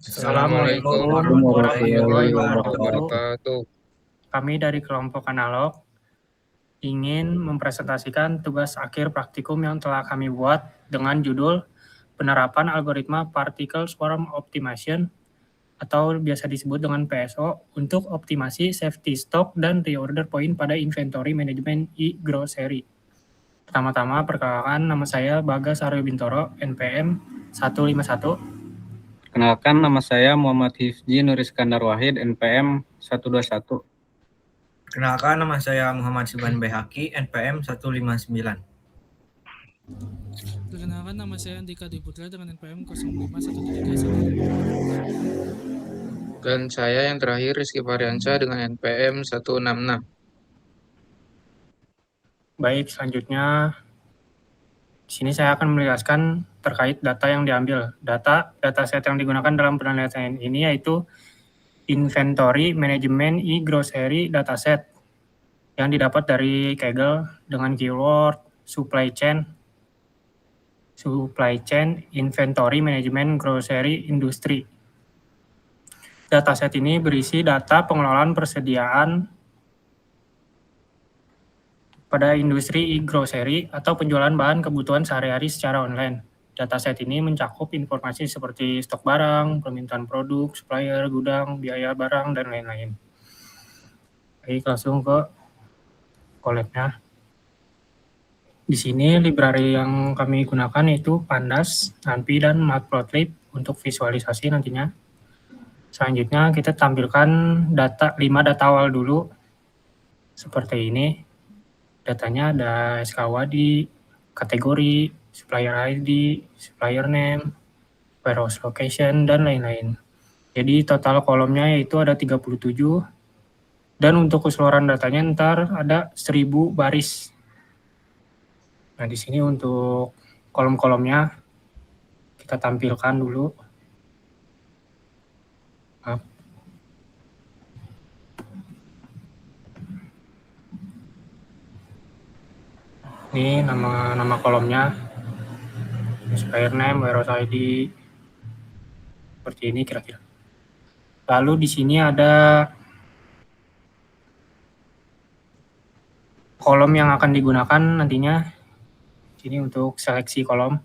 Assalamualaikum Assalamualaikum warahmatullahi warahmatullahi wabarakatuh. wabarakatuh. Kami dari kelompok analog ingin mempresentasikan tugas akhir praktikum yang telah kami buat dengan judul Penerapan Algoritma Particle Swarm Optimization atau biasa disebut dengan PSO untuk optimasi safety stock dan reorder point pada inventory management e-grocery. Pertama-tama perkenalkan, nama saya Bagas Aryo Bintoro, NPM 151. Perkenalkan, nama saya Muhammad Hifji Nur Iskandar Wahid, NPM 121. Perkenalkan, nama saya Muhammad Subhan Behaki, NPM 159. Perkenalkan, nama saya Andika Diputra dengan NPM 051311. Dan saya yang terakhir Rizky Variansyah dengan NPM 166. Baik, selanjutnya di sini saya akan menjelaskan terkait data yang diambil. Dataset yang digunakan dalam penelitian ini yaitu Inventory Management e-Grocery Dataset yang didapat dari Kaggle dengan keyword Supply Chain Inventory Management Grocery Industry. Dataset ini berisi data pengelolaan persediaan pada industri e-grocery atau penjualan bahan kebutuhan sehari-hari secara online. Dataset ini mencakup informasi seperti stok barang, permintaan produk, supplier, gudang, biaya barang, dan lain-lain. Baik, langsung ke collab-nya. Di sini library yang kami gunakan yaitu Pandas, NumPy, dan Matplotlib untuk visualisasi nantinya. Selanjutnya kita tampilkan 5 data awal dulu. Seperti ini. Datanya ada SKWADI, kategori, supplier ID, supplier name, warehouse location, dan lain-lain. Jadi total kolomnya yaitu ada 37. Dan untuk keseluruhan datanya ntar ada 1000 baris. Nah, di sini untuk kolom-kolomnya kita tampilkan dulu. Maaf. Ini nama kolomnya, supplier name, warehouse ID, seperti ini kira-kira. Lalu di sini ada kolom yang akan digunakan nantinya. Ini untuk seleksi kolom.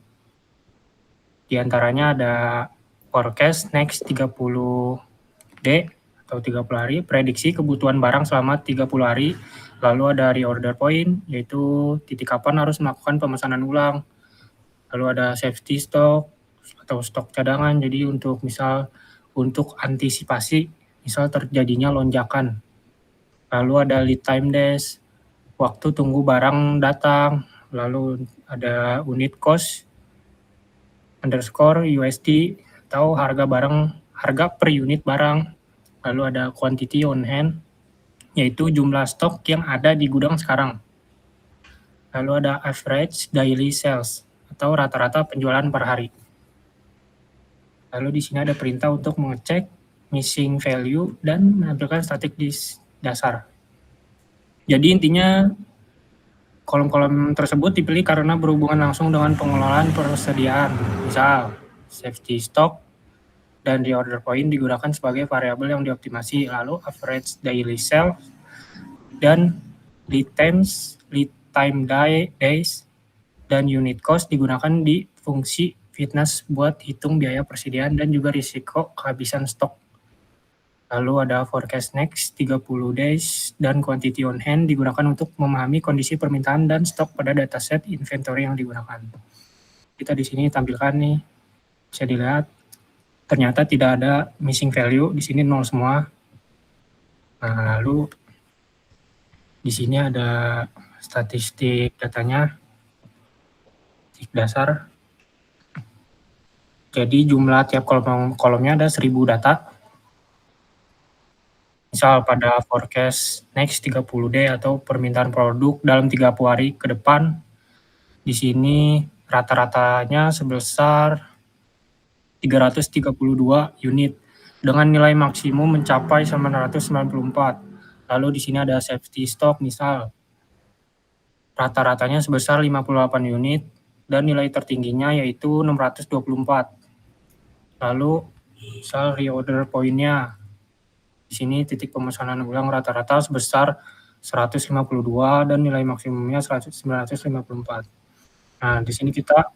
Di antaranya ada forecast next 30D atau 30 hari, prediksi kebutuhan barang selama 30 hari. Lalu ada reorder point, yaitu titik kapan harus melakukan pemesanan ulang. Lalu ada safety stock atau stok cadangan, jadi untuk antisipasi misal terjadinya lonjakan. Lalu ada lead time days, waktu tunggu barang datang. Lalu ada unit cost _USD atau harga per unit barang. Lalu ada quantity on hand, yaitu jumlah stok yang ada di gudang sekarang. Lalu ada average daily sales atau rata-rata penjualan per hari. Lalu di sini ada perintah untuk mengecek missing value dan menampilkan static di dasar. Jadi intinya kolom-kolom tersebut dipilih karena berhubungan langsung dengan pengelolaan persediaan. Misal, safety stock dan reorder point digunakan sebagai variabel yang dioptimasi. Lalu average daily sales dan lead time days dan unit cost digunakan di fungsi fitness buat hitung biaya persediaan dan juga risiko kehabisan stok. Lalu ada forecast next 30 days dan quantity on hand digunakan untuk memahami kondisi permintaan dan stok pada dataset inventory yang digunakan. Kita di sini tampilkan nih, bisa dilihat ternyata tidak ada missing value, di sini 0 semua. Nah, lalu di sini ada statistik datanya, statistik dasar. Jadi jumlah tiap kolomnya ada 1000 data. Misal pada forecast next 30D atau permintaan produk dalam 30 hari ke depan, di sini rata-ratanya sebesar 332 unit dengan nilai maksimum mencapai 994. Lalu di sini ada safety stock misal rata-ratanya sebesar 58 unit dan nilai tertingginya yaitu 624. Lalu Misal reorder poinnya. Di sini titik pemesanan ulang rata-rata sebesar 152 dan nilai maksimumnya 954. Nah, di sini kita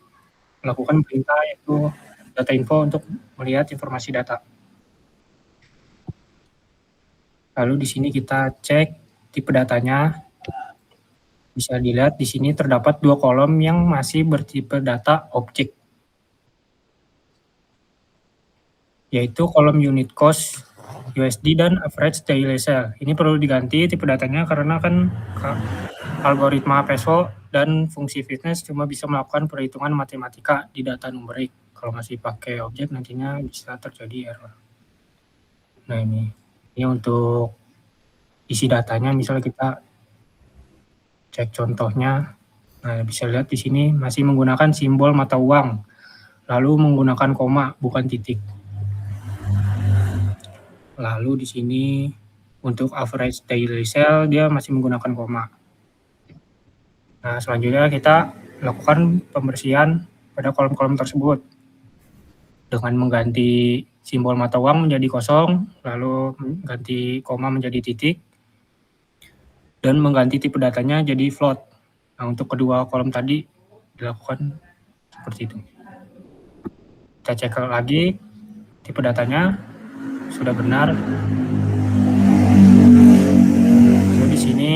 melakukan perintah yaitu data info untuk melihat informasi data. Lalu di sini kita cek tipe datanya. Bisa dilihat di sini terdapat 2 kolom yang masih bertipe data objek, yaitu kolom unit cost USD dan average daily sale. Ini perlu diganti tipe datanya karena kan algoritma PESO dan fungsi fitness cuma bisa melakukan perhitungan matematika di data numerik. Kalau masih pakai objek nantinya bisa terjadi error. Nah, ini untuk isi datanya, misalnya kita cek contohnya. Nah, bisa lihat di sini masih menggunakan simbol mata uang, lalu menggunakan koma bukan titik. Lalu di sini untuk average daily sale dia masih menggunakan koma. Nah, selanjutnya kita lakukan pembersihan pada kolom-kolom tersebut dengan mengganti simbol mata uang menjadi kosong, lalu mengganti koma menjadi titik, dan mengganti tipe datanya jadi float. Nah, untuk kedua kolom tadi dilakukan seperti itu. Kita cek lagi tipe datanya sudah benar. Lalu di sini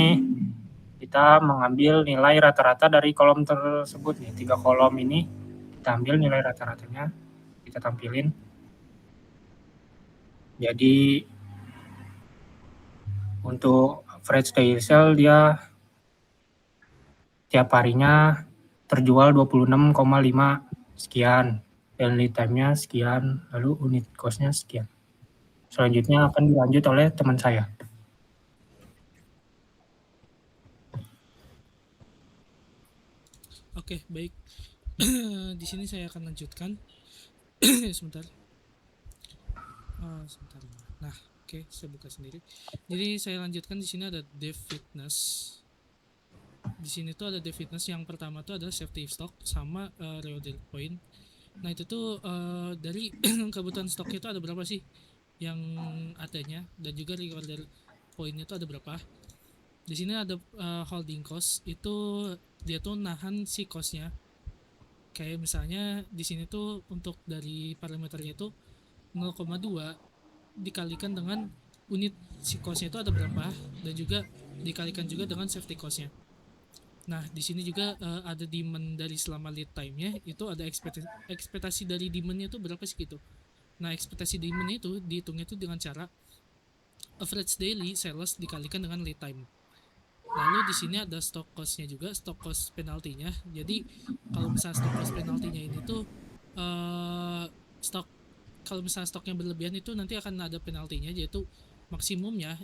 kita mengambil nilai rata-rata dari kolom tersebut nih. 3 kolom ini kita ambil nilai rata-ratanya, kita tampilin. Jadi untuk average daily sale dia tiap harinya terjual 26,5 sekian, dan lead time-nya sekian, lalu unit cost-nya sekian. Selanjutnya akan dilanjut oleh teman saya. Oke, baik. Di sini saya akan lanjutkan. Sebentar. Sebentar. Nah, oke, saya buka sendiri. Jadi saya lanjutkan. Di sini ada dev fitness. Di sini tuh ada dev fitness. Yang pertama tuh adalah safety stock sama reorder point. Nah, itu tuh dari kebutuhan stoknya itu ada berapa sih yang adanya, dan juga reorder pointnya itu ada berapa. Di sini ada holding cost, itu dia tuh nahan si costnya. Kayak misalnya di sini tuh untuk dari parameternya itu 0,2 dikalikan dengan unit si costnya itu ada berapa, dan juga dikalikan juga dengan safety costnya. Nah, di sini juga ada demand dari selama lead time-nya, itu ada ekspektasi dari demand-nya itu berapa sih gitu. Nah, ekspektasi demand-nya itu dihitungnya itu dengan cara average daily sales dikalikan dengan lead time. Lalu di sini ada stock cost-nya juga, stock cost penalty-nya. Jadi kalau misalnya stock cost penalty-nya ini tuh kalau misalnya stoknya berlebihan itu nanti akan ada penalty-nya, yaitu maksimumnya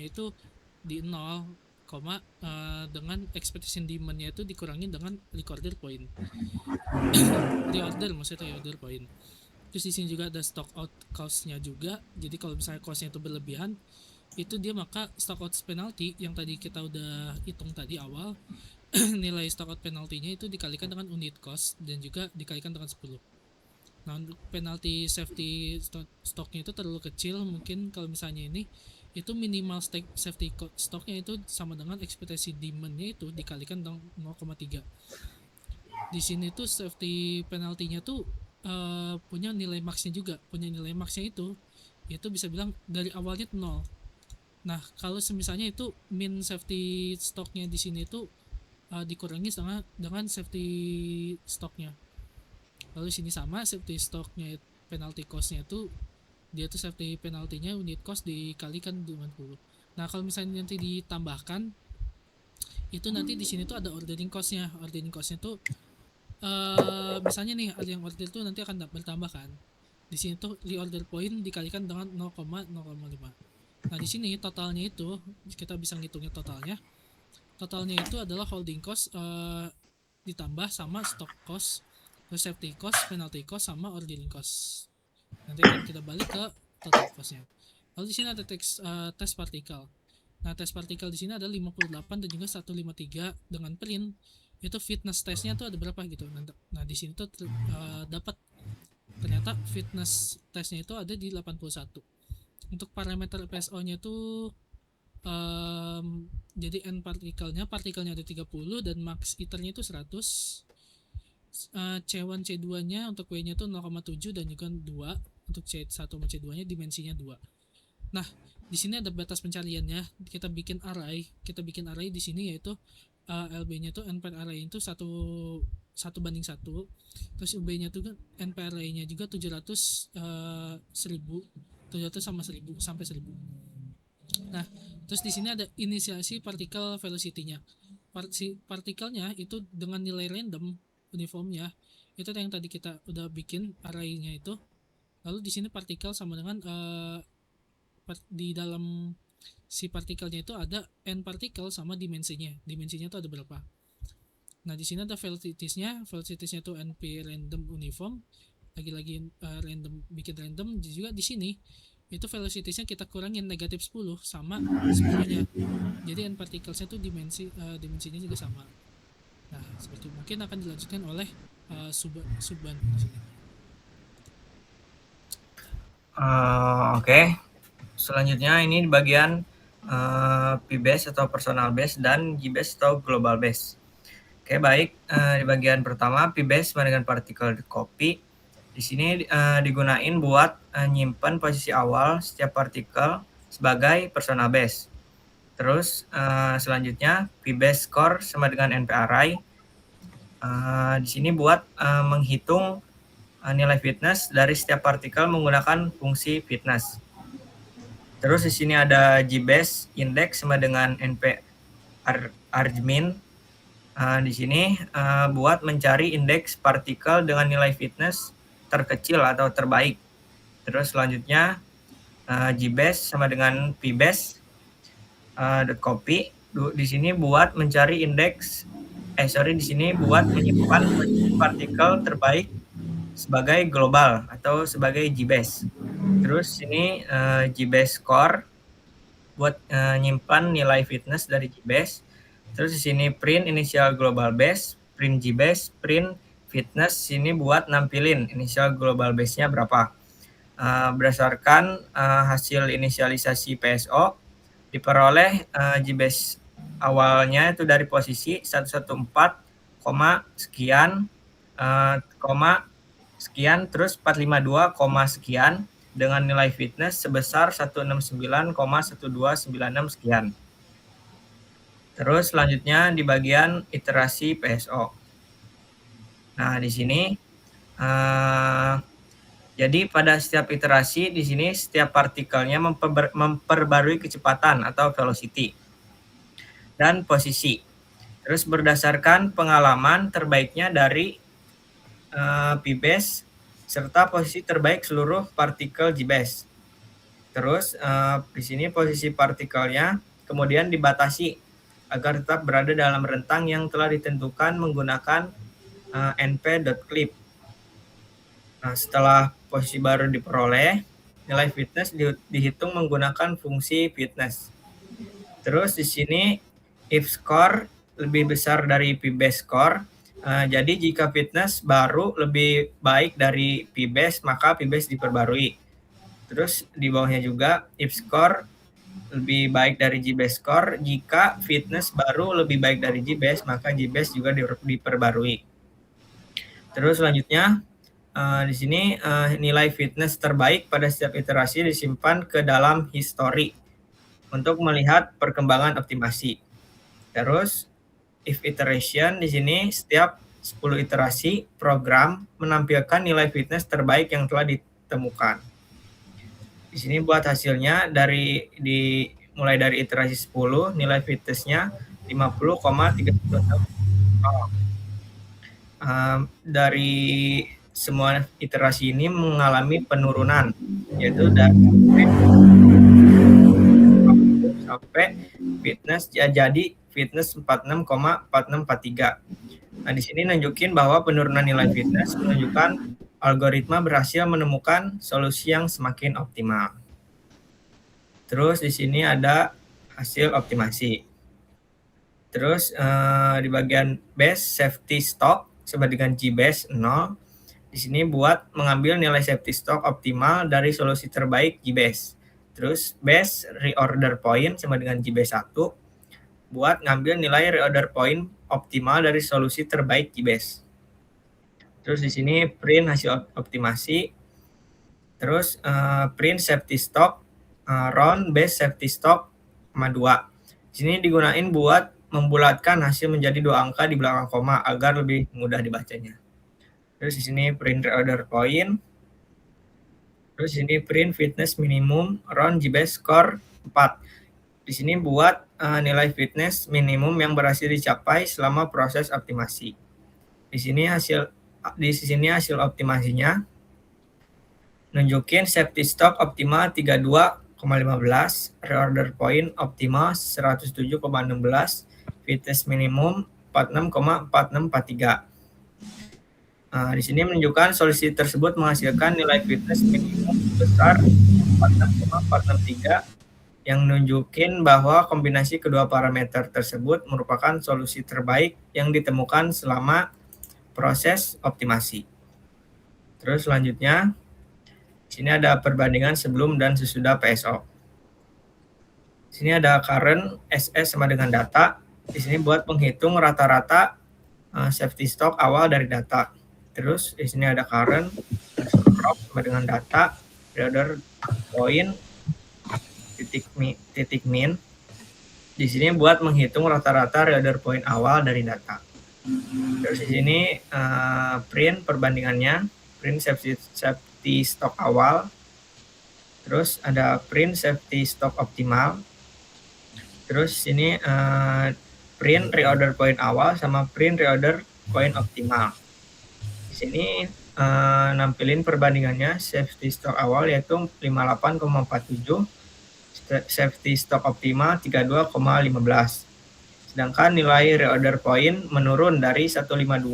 itu di 0, dengan expectation demand-nya itu dikurangi dengan reorder point. reorder point. Terus di sini juga ada stock out cost-nya juga. Jadi kalau misalnya cost-nya itu berlebihan, itu dia maka stock out penalty yang tadi kita udah hitung tadi awal, nilai stock out penalty-nya itu dikalikan dengan unit cost dan juga dikalikan dengan 10. Nah, untuk penalty safety stock-nya itu terlalu kecil, mungkin kalau misalnya ini itu minimal safety stock-nya itu sama dengan ekspektasi demand-nya itu dikalikan dengan 0,3. Di sini tuh safety penalty-nya tuh punya nilai max-nya juga. Punya nilai max-nya itu bisa bilang dari awalnya 0. Nah, kalau misalnya itu min safety stock-nya di sini itu dikurangi dengan safety stock-nya. Lalu sini sama safety stock-nya, penalty cost-nya itu dia tuh safety penalty-nya unit cost dikalikan dengan 10. Nah, kalau misalnya nanti ditambahkan itu nanti di sini tuh ada ordering cost-nya. Ordering cost-nya tuh misalnya nih ada yang order tuh nanti akan bertambah kan. Di sini tuh reorder point dikalikan dengan 0,05. Nah, di sini totalnya itu kita bisa ngitungnya totalnya. Totalnya itu adalah holding cost ditambah sama stock cost, terus safety cost, penalty cost, sama ordering cost. Nanti kita balik ke total cost-nya. Lalu di sini ada test partikel. Nah, test partikel di sini ada 58 dan juga 153 dengan print. Itu fitness testnya tuh ada berapa gitu. Nah, di sini tuh dapat ternyata fitness testnya itu ada di 81. Untuk parameter PSO-nya tuh jadi N partikelnya ada 30 dan max iternya itu 100. C1 C2-nya untuk W-nya tuh 0,7 dan juga 2. Untuk C1 sama C2-nya dimensinya 2. Nah, di sini ada batas pencariannya. Kita bikin array di sini yaitu LB-nya tuh NP array itu 1 banding 1. Terus UB-nya tuh NP array-nya juga 700 sama 1000 sampai 1000. Nah, terus di sini ada inisiasi partikel velocity-nya. Partikelnya itu dengan nilai random uniformnya. Itu yang tadi kita udah bikin array-nya itu. Lalu di sini partikel sama dengan di dalam si partikelnya itu ada n partikel sama dimensinya. Dimensinya itu ada berapa? Nah, di sini ada velocities-nya. Velocities-nya itu NP random uniform. Lagi-lagi bikin random. Juga di sini itu velocities-nya kita kurangin negatif 10 sama 10-nya. Jadi n particles-nya itu dimensinya juga sama. Nah, seperti mungkin akan dilanjutkan oleh Subban di sini. Oke. Selanjutnya ini di bagian P-base atau personal base dan G-base atau global base. Oke, baik. Di bagian pertama P-base sama dengan particle copy. Di sini digunain buat nyimpen posisi awal setiap partikel sebagai personal base. Terus selanjutnya P-base score sama dengan NP array. Di sini buat menghitung nilai fitness dari setiap partikel menggunakan fungsi fitness. Terus di sini ada G-base index sama dengan NP argmin. Di sini buat mencari indeks partikel dengan nilai fitness terkecil atau terbaik. Terus selanjutnya G-base sama dengan P-base copy. Di sini buat mencari indeks di sini buat menyimpan partikel terbaik sebagai global atau sebagai G-base. Terus sini G-base score buat nyimpan nilai fitness dari G-base. Terus di sini print initial global base, print G-base, print fitness. Sini buat nampilin initial global base-nya berapa. Berdasarkan hasil inisialisasi PSO diperoleh G-base awalnya itu dari posisi 114, sekian, sekian, terus 452, sekian dengan nilai fitness sebesar 169,1296 sekian. Terus selanjutnya di bagian iterasi PSO. Nah, di sini jadi pada setiap iterasi di sini setiap partikelnya memperbarui kecepatan atau velocity dan posisi. Terus berdasarkan pengalaman terbaiknya dari P-base serta posisi terbaik seluruh partikel G-base. Terus di sini posisi partikelnya kemudian dibatasi agar tetap berada dalam rentang yang telah ditentukan menggunakan np.clip. Nah, setelah posisi baru diperoleh, nilai fitness dihitung menggunakan fungsi fitness. Terus di sini if score lebih besar dari P-base score, jadi jika fitness baru lebih baik dari P-base, maka P-base diperbarui. Terus di bawahnya juga if score lebih baik dari G-base score, jika fitness baru lebih baik dari G-base, maka G-base juga diperbarui. Terus selanjutnya di sini nilai fitness terbaik pada setiap iterasi disimpan ke dalam history untuk melihat perkembangan optimasi. Terus if iteration di sini setiap 10 iterasi program menampilkan nilai fitness terbaik yang telah ditemukan. Di sini buat hasilnya mulai dari iterasi 10 nilai fitnessnya 50,36. Dari semua iterasi ini mengalami penurunan, yaitu dari sampai fitness jadi fitness 46,4643. Nah, di sini nunjukin bahwa penurunan nilai fitness menunjukkan algoritma berhasil menemukan solusi yang semakin optimal. Terus di sini ada hasil optimasi. Terus di bagian base safety stock sama dengan G-base 0. Di sini buat mengambil nilai safety stock optimal dari solusi terbaik GBase. Terus base reorder point sama dengan GBase 1 buat ngambil nilai reorder point optimal dari solusi terbaik GBase. Terus di sini print hasil optimasi. Terus print safety stock, round base safety stock sama 2. Di sini digunain buat membulatkan hasil menjadi 2 angka di belakang koma agar lebih mudah dibacanya. Terus di sini print reorder point. Terus di sini print fitness minimum round GBase score 4. Di sini buat nilai fitness minimum yang berhasil dicapai selama proses optimasi. Di sini hasil optimasinya nunjukin safety stock optimal 32,15, reorder point optimal 107,16, fitness minimum 46,4643. Di sini menunjukkan solusi tersebut menghasilkan nilai fitness minimum sebesar 46,463 yang nunjukin bahwa kombinasi kedua parameter tersebut merupakan solusi terbaik yang ditemukan selama proses optimasi. Terus selanjutnya, di sini ada perbandingan sebelum dan sesudah PSO. Di sini ada current SS sama dengan data. Di sini buat menghitung rata-rata safety stock awal dari data. Terus di sini ada current drop sama dengan data, reorder point, titik min. Di sini buat menghitung rata-rata reorder point awal dari data. Terus di sini print perbandingannya, print safety stock awal. Terus ada print safety stock optimal. Terus sini print reorder point awal sama print reorder point optimal. Di sini nampilin perbandingannya safety stock awal yaitu 58,47, safety stock optimal 32,15. Sedangkan nilai reorder point menurun dari 152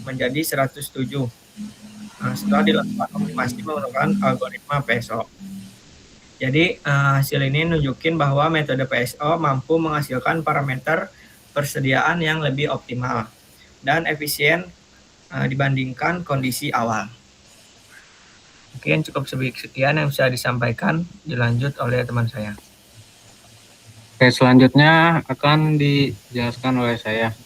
menjadi 107. Setelah dilakukan optimasi menggunakan algoritma PSO. Jadi hasil ini nunjukin bahwa metode PSO mampu menghasilkan parameter persediaan yang lebih optimal dan efisien dibandingkan kondisi awal. Mungkin cukup sekian yang bisa disampaikan, dilanjut oleh teman saya. Oke, selanjutnya akan dijelaskan oleh saya.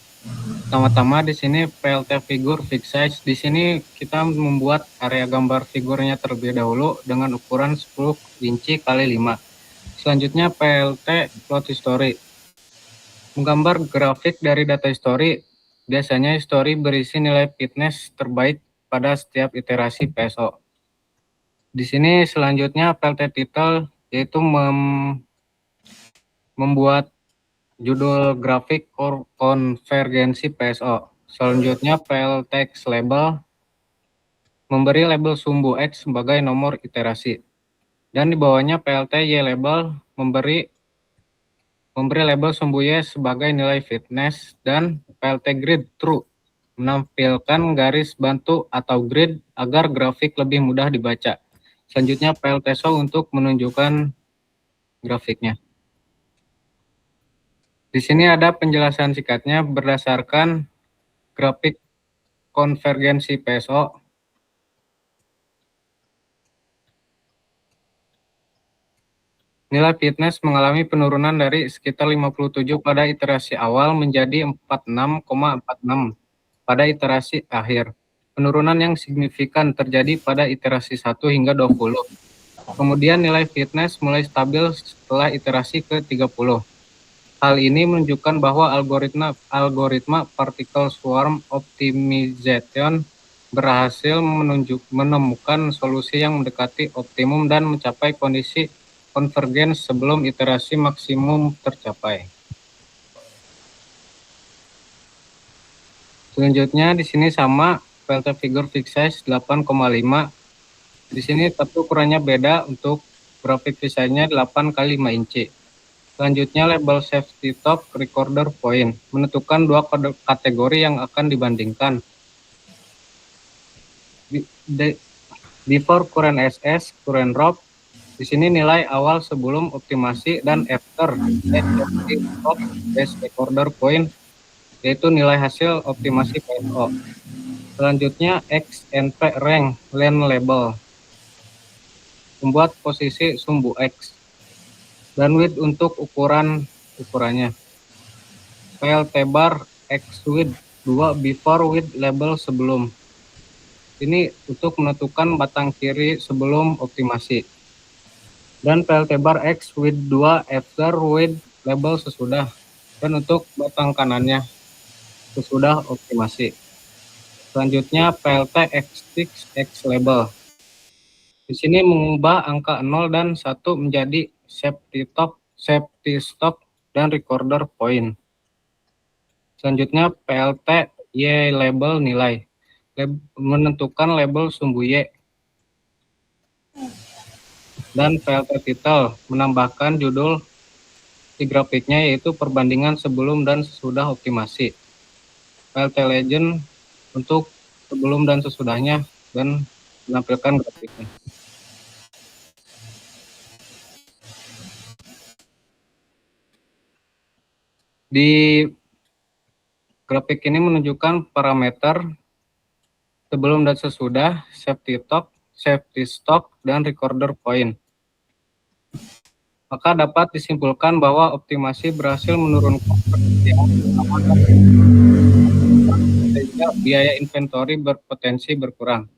Pertama-tama di sini PLT figure fixed size. Di sini kita membuat area gambar figurnya terlebih dahulu dengan ukuran 10 inci kali 5. Selanjutnya PLT plot history. Menggambar grafik dari data history. Biasanya history berisi nilai fitness terbaik pada setiap iterasi PSO. Di sini selanjutnya PLT title yaitu membuat judul grafik konvergensi PSO. Selanjutnya PL text label memberi label sumbu X sebagai nomor iterasi. Dan di bawahnya PLT Y label memberi label sumbu Y sebagai nilai fitness, dan PLT grid true menampilkan garis bantu atau grid agar grafik lebih mudah dibaca. Selanjutnya PLT show untuk menunjukkan grafiknya. Di sini ada penjelasan singkatnya berdasarkan grafik konvergensi PSO. Nilai fitness mengalami penurunan dari sekitar 57 pada iterasi awal menjadi 46,46 pada iterasi akhir. Penurunan yang signifikan terjadi pada iterasi 1 hingga 20. Kemudian nilai fitness mulai stabil setelah iterasi ke-30. Hal ini menunjukkan bahwa algoritma particle swarm optimization berhasil menemukan solusi yang mendekati optimum dan mencapai kondisi konvergens sebelum iterasi maksimum tercapai. Selanjutnya di sini sama PLT figure fixed size 8,5. Di sini tapi ukurannya beda, untuk grafik fixed size-nya 8 kali 5 inci. Selanjutnya label safety stock recorder point menentukan dua kategori yang akan dibandingkan. Before current SS, current drop. Di sini nilai awal sebelum optimasi, dan after safety stock base recorder point yaitu nilai hasil optimasi PSO. Selanjutnya XNP rank len label. Membuat posisi sumbu X. Bandwidth untuk ukurannya. PLT bar X width 2 before with label sebelum. Ini untuk menentukan batang kiri sebelum optimasi. Dan PLT bar X width 2 after with label sesudah. Dan untuk batang kanannya sesudah optimasi. Selanjutnya PLT X6 X label. Di sini mengubah angka 0 dan 1 menjadi safety stop, dan recorder point. Selanjutnya PLT Y label nilai. Menentukan label sumbu Y. Dan PLT title menambahkan judul di grafiknya yaitu perbandingan sebelum dan sesudah optimasi. PLT legend untuk sebelum dan sesudahnya dan menampilkan grafiknya. Di grafik ini menunjukkan parameter sebelum dan sesudah, safety stop, dan recorder point. Maka dapat disimpulkan bahwa optimasi berhasil menurunkan sehingga biaya inventory berpotensi berkurang.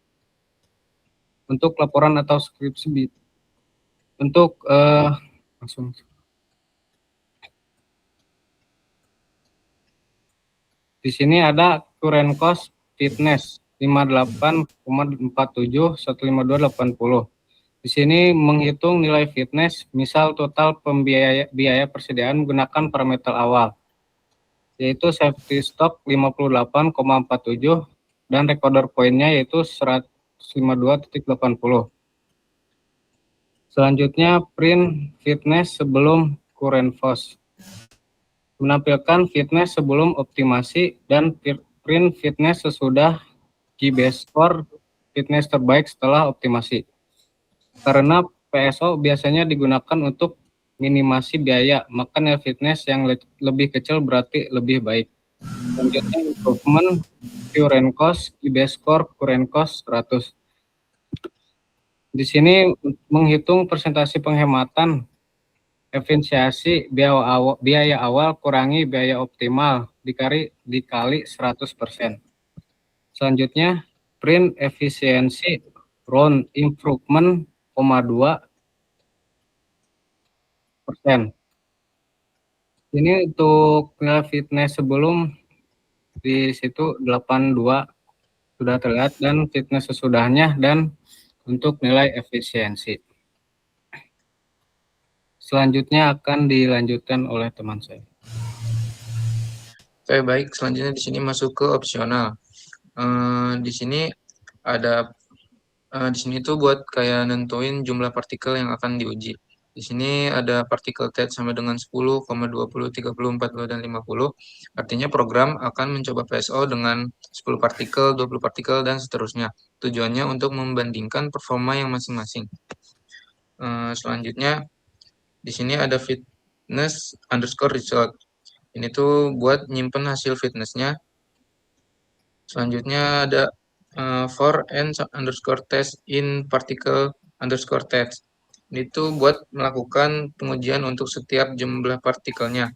Untuk laporan atau skripsi, untuk langsung. Di sini ada current cost fitness 58,47 15280. Di sini menghitung nilai fitness, misal total biaya persediaan menggunakan parameter awal, yaitu safety stock 58,47 dan recorder point-nya yaitu 152.80. Selanjutnya print fitness sebelum current cost. Menampilkan fitness sebelum optimasi dan print fitness sesudah G-base score fitness terbaik setelah optimasi. Karena PSO biasanya digunakan untuk minimasi biaya, maka nilai fitness yang lebih kecil berarti lebih baik. Selanjutnya improvement current cost G-base score current cost 100. Di sini menghitung persentase penghematan efisiensi biaya awal kurangi biaya optimal dikali 100%. Selanjutnya print efisiensi round improvement 2%. Ini untuk nilai fitness sebelum di situ 82 sudah terlihat dan fitness sesudahnya dan untuk nilai efisiensi. Selanjutnya akan dilanjutkan oleh teman saya. Oke, baik. Selanjutnya di sini masuk ke opsional. Di sini ada di sini tuh buat kayak nentuin jumlah partikel yang akan diuji. Di sini ada partikel TET sama dengan 10, 20, 30, 40, dan 50. Artinya program akan mencoba PSO dengan 10 partikel, 20 partikel, dan seterusnya. Tujuannya untuk membandingkan performa yang masing-masing. Selanjutnya di sini ada fitness underscore result. Ini tuh buat nyimpen hasil fitnessnya. Selanjutnya ada for n underscore test in particle underscore test. Ini tuh buat melakukan pengujian untuk setiap jumlah partikelnya.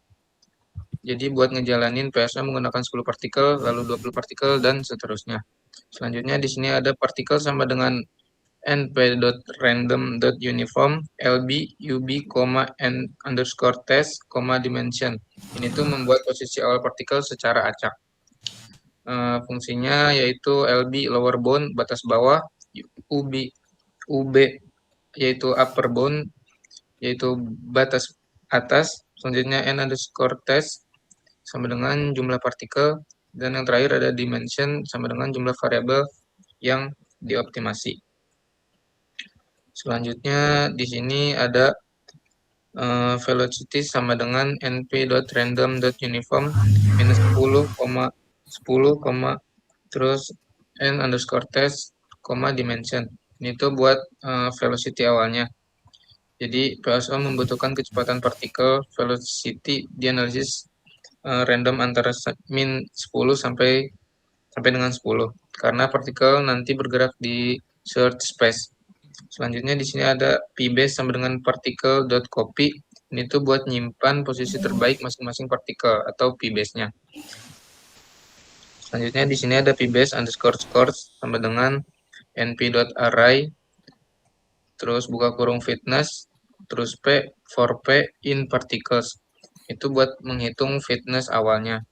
Jadi buat ngejalanin PSO menggunakan 10 partikel, lalu 20 partikel, dan seterusnya. Selanjutnya di sini ada partikel sama dengan np.random.uniform lb ub, n underscore test, dimension. Ini tuh membuat posisi awal partikel secara acak. Fungsinya yaitu lb lower bound batas bawah, ub yaitu upper bound yaitu batas atas. Selanjutnya n underscore test sama dengan jumlah partikel, dan yang terakhir ada dimension sama dengan jumlah variabel yang dioptimasi. Selanjutnya di sini ada velocity sama dengan np.random.uniform minus 10, terus n underscore test, dimension. Ini tuh buat velocity awalnya. Jadi PSO membutuhkan kecepatan partikel velocity di analisis random antara min 10 sampai dengan 10. karena partikel nanti bergerak di search space. Selanjutnya di sini ada pbase sama dengan particle.copy. Ini tuh buat nyimpan posisi terbaik masing-masing partikel atau pbase-nya. Selanjutnya di sini ada pbase underscore scores sama dengan np.array, terus buka kurung fitness, terus p for p in particles. Itu buat menghitung fitness awalnya.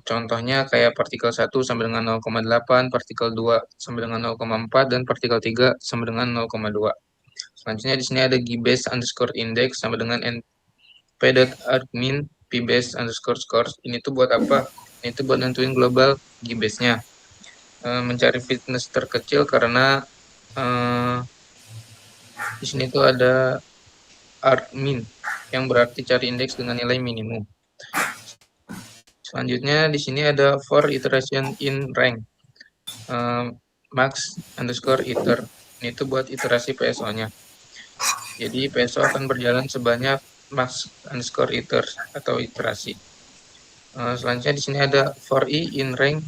Contohnya kayak partikel 1 sama dengan 0,8, partikel 2 sama dengan 0,4, dan partikel 3 sama dengan 0,2. Selanjutnya di sini ada gbase underscore index sama dengan np.argmin pbase underscore scores. Ini tuh buat apa? Ini tuh buat nentuin global gbase-nya. Mencari fitness terkecil karena di sini tuh ada argmin yang berarti cari indeks dengan nilai minimum. Selanjutnya di sini ada for iteration in rank max underscore iter. Ini tuh buat iterasi PSO-nya. Jadi PSO akan berjalan sebanyak max underscore iter atau iterasi. Selanjutnya di sini ada for i in rank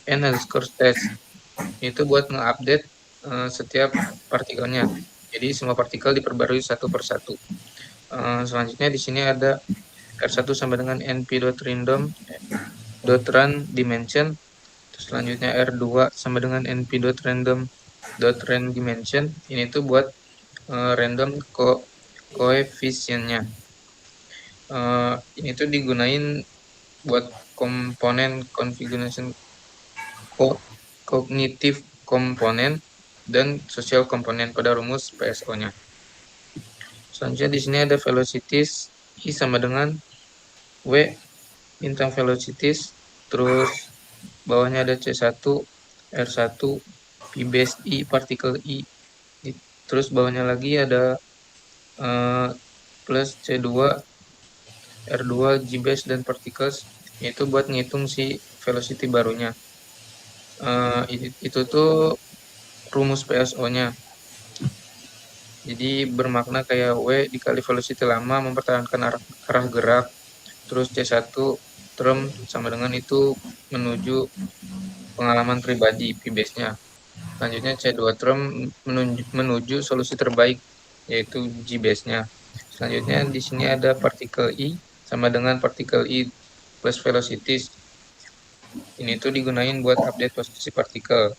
n underscore stage. Itu buat nge-update setiap partikelnya. Jadi semua partikel diperbarui satu persatu. Selanjutnya di sini ada R1 sama dengan np.random.run dimension. Selanjutnya R2 sama dengan np.random.run dimension. Ini tuh buat random koefisiennya. Ini tuh digunain buat komponen configuration cognitive komponen dan social komponen pada rumus PSO-nya. Selanjutnya di sini ada velocities I sama dengan W bintang velocities, terus bawahnya ada C1, R1, pbase I, partikel I, terus bawahnya lagi ada plus C2, R2, gbase, dan particles. Itu buat ngitung si velocity barunya. Itu tuh rumus PSO-nya. Jadi bermakna kayak W dikali velocity lama mempertahankan arah gerak, terus C1 term sama dengan itu menuju pengalaman pribadi pbase-nya. Selanjutnya C2 term menuju solusi terbaik, yaitu gbase-nya. Selanjutnya di sini ada partikel I sama dengan partikel I plus velocities. Ini tuh digunain buat update posisi partikel.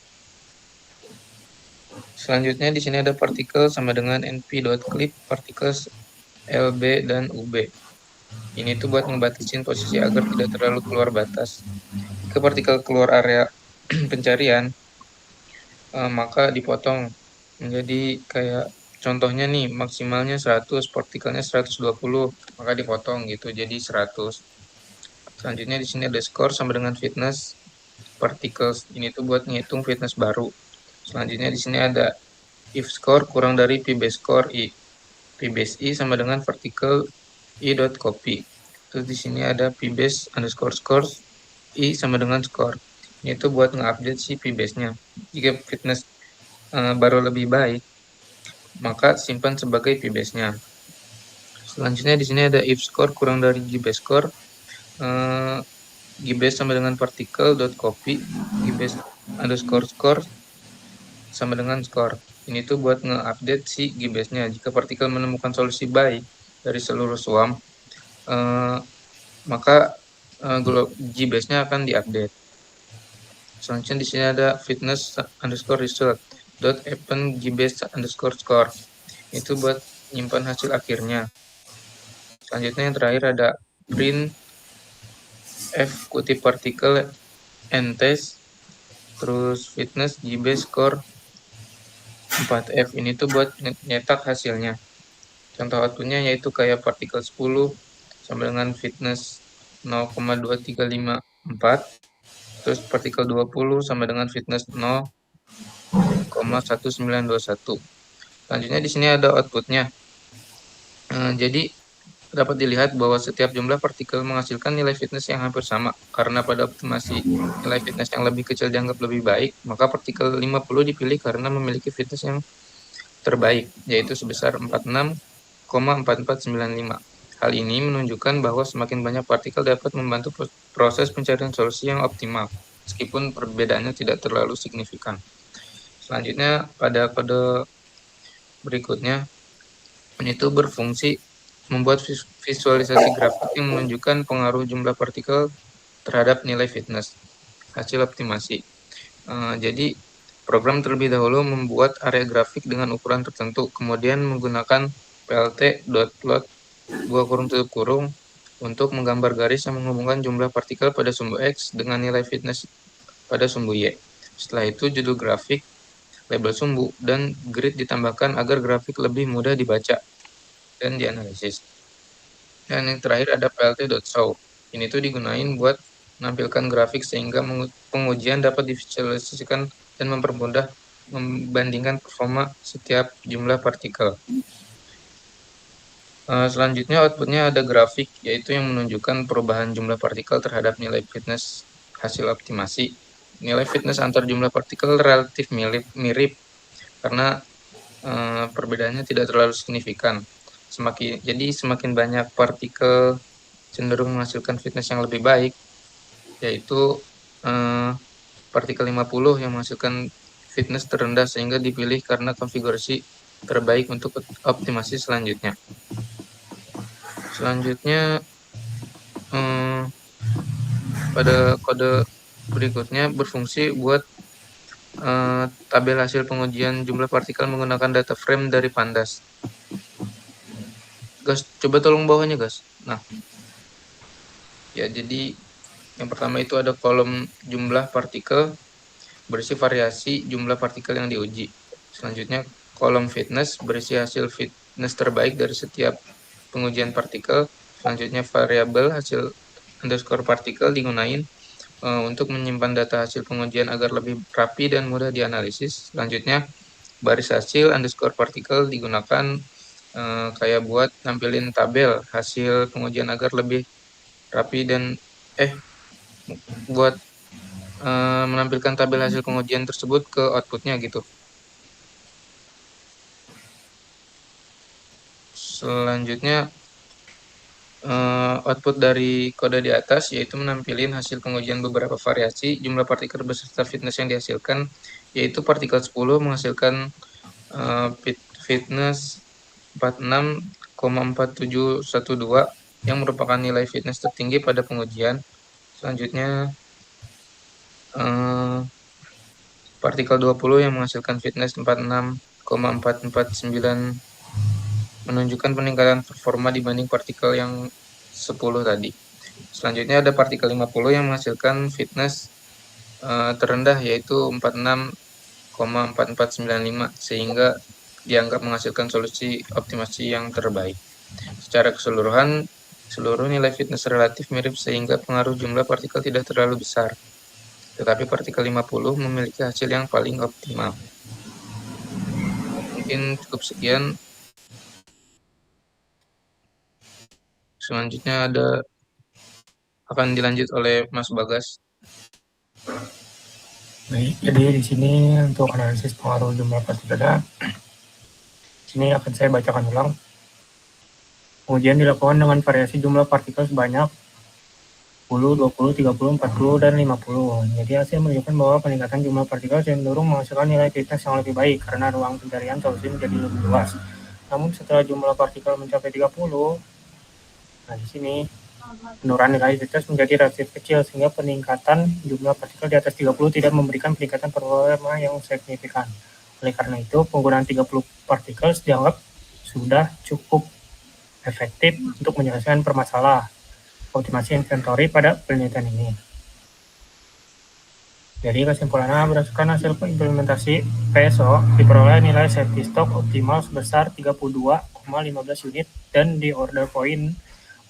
Selanjutnya di sini ada partikel sama dengan np.clip particles LB dan UB. Ini tuh buat ngebatasin posisi agar tidak terlalu keluar batas. Jika partikel keluar area pencarian, maka dipotong menjadi kayak contohnya nih maksimalnya 100, partikelnya 120, maka dipotong gitu jadi 100. Selanjutnya di sini ada score sama dengan fitness particles. Ini tuh buat ngitung fitness baru. Selanjutnya di sini ada if score kurang dari pbase score I. Pbase I sama dengan partikel i.copy. Terus di sini ada pbase underscore scores I sama dengan score. Ini tuh buat nge-update si pbase-nya. Jika fitness baru lebih baik, maka simpan sebagai pbase-nya. Selanjutnya di sini ada if score kurang dari gbase score. Gbase sama dengan partikel.copy, gbase underscore score sama dengan score. Ini tuh buat nge-update si gbase-nya. Jika partikel menemukan solusi baik dari seluruh swarm, maka gbase-nya akan diupdate. Selanjutnya di sini ada fitness underscore result dot append gbase underscore score. Itu buat nyimpan hasil akhirnya. Selanjutnya yang terakhir ada print f kutip partikel n test, terus fitness gbase score 4F. Ini tuh buat nyetak hasilnya. Contoh outputnya yaitu kayak partikel 10 sama dengan fitness 0,2354, terus partikel 20 sama dengan fitness 0,1921. Selanjutnya di sini ada outputnya. Jadi dapat dilihat bahwa setiap jumlah partikel menghasilkan nilai fitness yang hampir sama. Karena pada optimasi nilai fitness yang lebih kecil dianggap lebih baik, maka partikel 50 dipilih karena memiliki fitness yang terbaik, yaitu sebesar 46,4495. Hal ini menunjukkan bahwa semakin banyak partikel dapat membantu proses pencarian solusi yang optimal. meskipun perbedaannya tidak terlalu signifikan. Selanjutnya pada kode berikutnya, ini itu berfungsi membuat visualisasi grafik yang menunjukkan pengaruh jumlah partikel terhadap nilai fitness hasil optimasi. Jadi program terlebih dahulu membuat area grafik dengan ukuran tertentu, kemudian menggunakan plt.plot untuk menggambar garis yang menghubungkan jumlah partikel pada sumbu X dengan nilai fitness pada sumbu Y. Setelah itu judul grafik, label sumbu, dan grid ditambahkan agar grafik lebih mudah dibaca dan dianalisis. Dan yang terakhir ada plt.show. Ini tuh digunain buat menampilkan grafik sehingga pengujian dapat divisualisasikan dan mempermudah membandingkan performa setiap jumlah partikel. Selanjutnya outputnya ada grafik, yaitu yang menunjukkan perubahan jumlah partikel terhadap nilai fitness hasil optimasi. Nilai fitness antar jumlah partikel relatif mirip karena perbedaannya tidak terlalu signifikan. Jadi semakin banyak partikel cenderung menghasilkan fitness yang lebih baik, yaitu partikel 50 yang menghasilkan fitness terendah sehingga dipilih karena konfigurasi terbaik untuk optimasi selanjutnya. Selanjutnya pada kode berikutnya berfungsi buat tabel hasil pengujian jumlah partikel menggunakan data frame dari Pandas. Gas, coba tolong bawahnya, Gas. Nah, ya jadi yang pertama itu ada kolom jumlah partikel berisi variasi jumlah partikel yang diuji. Selanjutnya kolom fitness berisi hasil fitness terbaik dari setiap pengujian partikel. Selanjutnya variabel hasil underscore partikel digunain untuk menyimpan data hasil pengujian agar lebih rapi dan mudah dianalisis. Selanjutnya baris hasil underscore partikel digunakan kayak buat nampilin tabel hasil pengujian agar lebih rapi dan buat menampilkan tabel hasil pengujian tersebut ke outputnya gitu. Selanjutnya output dari kode di atas yaitu menampilkan hasil pengujian beberapa variasi jumlah partikel beserta fitness yang dihasilkan, yaitu partikel 10 menghasilkan fitness 46,4712 yang merupakan nilai fitness tertinggi pada pengujian. Selanjutnya partikel 20 yang menghasilkan fitness 46,449 menunjukkan peningkatan performa dibanding partikel yang 10 tadi. Selanjutnya ada partikel 50 yang menghasilkan fitness terendah yaitu 46,4495 sehingga dianggap menghasilkan solusi optimasi yang terbaik. Secara keseluruhan, seluruh nilai fitness relatif mirip sehingga pengaruh jumlah partikel tidak terlalu besar. Tetapi partikel 50 memiliki hasil yang paling optimal. Mungkin cukup sekian. Selanjutnya akan dilanjut oleh Mas Bagas. Baik, jadi di sini untuk analisis pengaruh jumlah partikel ini akan saya bacakan ulang. Pengujian dilakukan dengan variasi jumlah partikel sebanyak 10, 20, 30, 40, dan 50. Jadi hasil menunjukkan bahwa peningkatan jumlah partikel cenderung menghasilkan nilai fitness yang lebih baik karena ruang pencarian solusi menjadi lebih luas. Namun setelah jumlah partikel mencapai 30, nah di sini penurunan nilai fitness menjadi relatif kecil sehingga peningkatan jumlah partikel di atas 30 tidak memberikan peningkatan performa yang signifikan. Oleh karena itu, penggunaan 30 partikel dianggap sudah cukup efektif untuk menyelesaikan permasalahan optimasi inventory pada penelitian ini. Jadi kesimpulannya berdasarkan hasil implementasi PSO diperoleh nilai safety stock optimal sebesar 32,15 unit dan di order point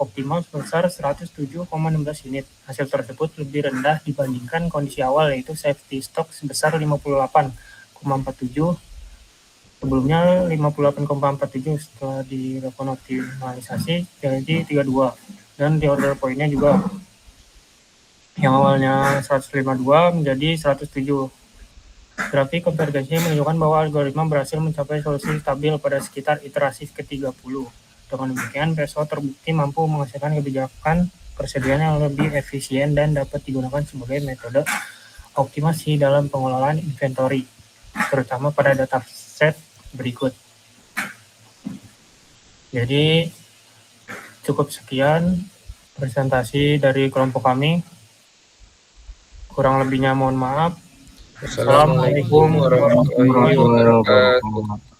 optimal sebesar 107,16 unit. Hasil tersebut lebih rendah dibandingkan kondisi awal yaitu safety stock sebesar 58,47. Sebelumnya 58,47 setelah dilakukan optimalisasi jadi 32. Dan di order point-nya juga yang awalnya 152 menjadi 107. Grafik konvergensinya menunjukkan bahwa algoritma berhasil mencapai solusi stabil pada sekitar iterasi ke-30. Dengan demikian, PSO terbukti mampu menghasilkan kebijakan persediaan yang lebih efisien dan dapat digunakan sebagai metode optimasi dalam pengelolaan inventory, terutama pada dataset berikut. Jadi cukup sekian presentasi dari kelompok kami. Kurang lebihnya mohon maaf. Assalamualaikum warahmatullahi wabarakatuh.